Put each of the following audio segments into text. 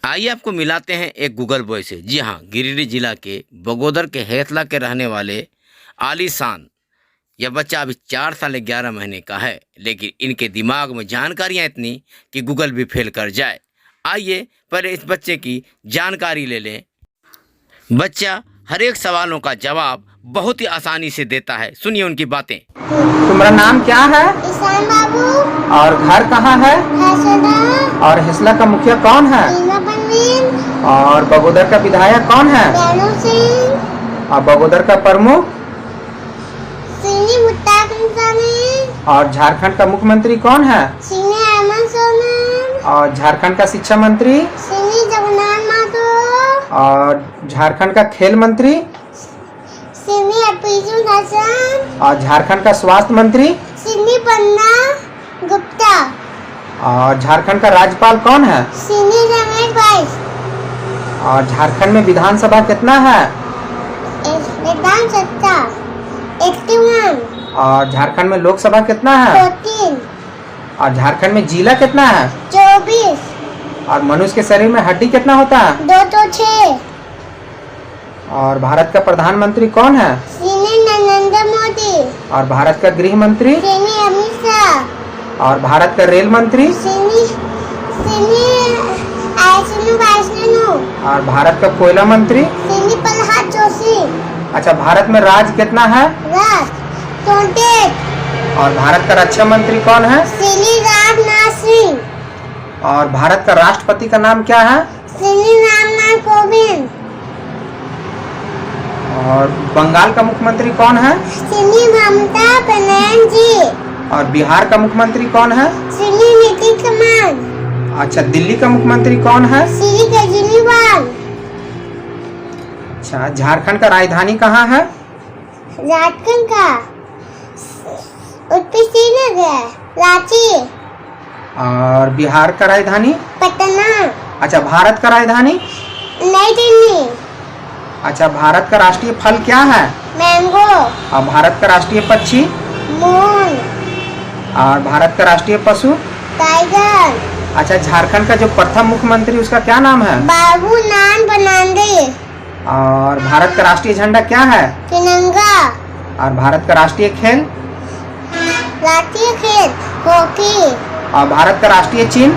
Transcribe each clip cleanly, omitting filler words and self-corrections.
आइए आपको मिलाते हैं एक गूगल बॉय से। जी हाँ, गिरिडीह जिला के बगोदर के हेतला के रहने वाले आलीशान यह बच्चा अभी 4 साल 11 महीने का है, लेकिन इनके दिमाग में जानकारियाँ इतनी कि गूगल भी फेल कर जाए। आइए पहले इस बच्चे की जानकारी ले लें। बच्चा हर एक सवालों का जवाब बहुत ही आसानी से देता है। सुनिए उनकी बातें। तुम्हारा नाम क्या है? ईशान बाबू। और घर कहाँ है? हसना। और हिसला का मुखिया कौन है? टीना परवीन। और बगोदर का विधायक कौन है? रानू सिंह। और बगोदर का प्रमुख? सीनी मुत्ताक इंसानी। और झारखंड का मुख्यमंत्री कौन है? सीनी अहमद सोनम। और झारखंड का शिक्षा मंत्री? सीनी जगन्नाथ माथुर। और झारखंड का खेल मंत्री? सीनी अफीजुल हसन। और झारखंड का स्वास्थ्य मंत्री? सीनी पन्ना गुप्ता। और झारखंड का राज्यपाल कौन है? सीनी रमेश भाई। और झारखंड में विधानसभा कितना है? विधान सत्ता 81। और झारखंड में लोकसभा कितना है? 14। और झारखंड में जिला कितना है? 24। और मनुष्य के शरीर में हड्डी कितना होता है? 2 तो 6। और भारत का प्रधानमंत्री कौन है? सीनी नरेंद्र मोदी। और भारत का गृह मंत्री? सीनी अमित शाह। और भारत का रेल मंत्री? सीनी आइसनु वाइसनु। और भारत का कोयला मंत्री? सीनी प्रहलाद जोशी। अच्छा, भारत में राज्य कितना है? राज 28। और भारत का रक्षा मंत्री कौन है? सीनी राजनाथ सिंह। और भारत का राष्ट्रपति का नाम क्या है? सीनी रामनाथ कोविंद। और बंगाल का मुख्यमंत्री कौन है? सीनी ममता बनर्जी। और बिहार का मुख्यमंत्री कौन है? सीनी नीतीश कुमार। अच्छा, दिल्ली का मुख्यमंत्री कौन है? सीनी केजरीवाल। अच्छा, झारखंड का राजधानी कहाँ है? झारखंड का उत्तर श्रीनगर रांची। और बिहार का राजधानी? पटना। अच्छा, भारत का राजधानी? नई दिल्ली। अच्छा, भारत का राष्ट्रीय फल क्या है? मैंगो। और भारत का राष्ट्रीय पक्षी? मोर। और भारत का राष्ट्रीय पशु? टाइगर। अच्छा, झारखंड का जो प्रथम मुख्यमंत्री उसका क्या नाम है? बाबू नान बनांदे। और भारत का राष्ट्रीय झंडा क्या है? तिरंगा। और भारत का राष्ट्रीय खेल? राष्ट्रीय खेल हॉकी। और भारत का राष्ट्रीय चिन्ह?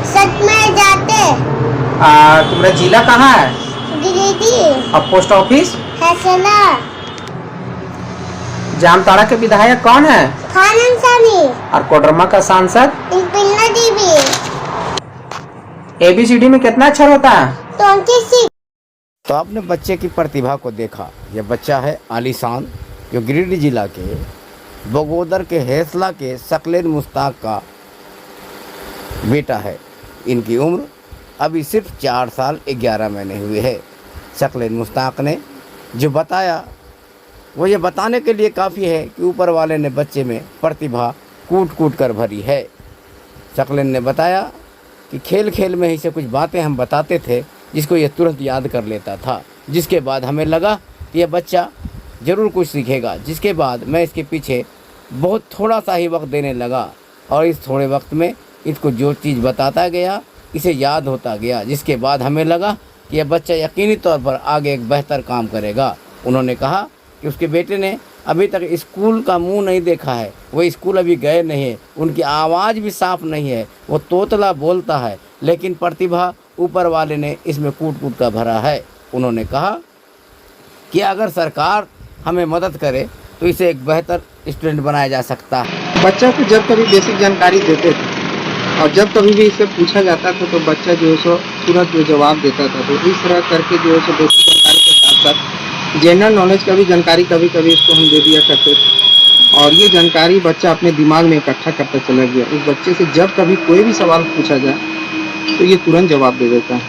सच में जाते। तुम्हारा जिला कहाँ है? गिरिडीह। और पोस्ट ऑफिस? हसना। जामताड़ा के विधायक कौन है? खान अंसारी। और कोडरमा का सांसद? पिन्ना देवी। ABCD में कितना अक्षर होता है? 26। तो आपने बच्चे की प्रतिभा को देखा। यह बच्चा है आलीशान, जो गिरिडीह जिला के बगोदर के हेतला के सकलेन मुश्ताक का बेटा है। इनकी उम्र अभी सिर्फ 4 साल 11 महीने हुए है। सकलेन मुश्ताक ने जो बताया वो ये बताने के लिए काफ़ी है कि ऊपर वाले ने बच्चे में प्रतिभा कूट कूट कर भरी है। सकलेन ने बताया कि खेल खेल में ही से कुछ बातें हम बताते थे जिसको ये तुरंत याद कर लेता था, जिसके बाद हमें लगा कि यह बच्चा ज़रूर कुछ सीखेगा। जिसके बाद मैं इसके पीछे बहुत थोड़ा सा ही वक्त देने लगा और इस थोड़े वक्त में इसको जो चीज़ बताता गया इसे याद होता गया, जिसके बाद हमें लगा कि यह बच्चा यकीनी तौर पर आगे एक बेहतर काम करेगा। उन्होंने कहा कि उसके बेटे ने अभी तक स्कूल का मुंह नहीं देखा है, वो स्कूल अभी गए नहीं है, उनकी आवाज़ भी साफ नहीं है, वो तोतला बोलता है, लेकिन प्रतिभा ऊपर वाले ने इसमें कूट कूट कर भरा है। उन्होंने कहा कि अगर सरकार हमें मदद करे तो इसे एक बेहतर स्टूडेंट बनाया जा सकता है। बच्चा को जब कभी बेसिक जानकारी देते थे और जब कभी भी इससे पूछा जाता था तो बच्चा जो है सो तुरंत जो जवाब देता था। तो इस तरह करके जो है सो बेसिक जानकारी के साथ साथ जनरल नॉलेज का भी जानकारी कभी कभी इसको हम दे दिया करते थे। और ये जानकारी बच्चा अपने दिमाग में इकट्ठा करता चला गया। इस बच्चे से जब कभी कोई भी सवाल पूछा जाए तो ये तुरंत जवाब दे देता है।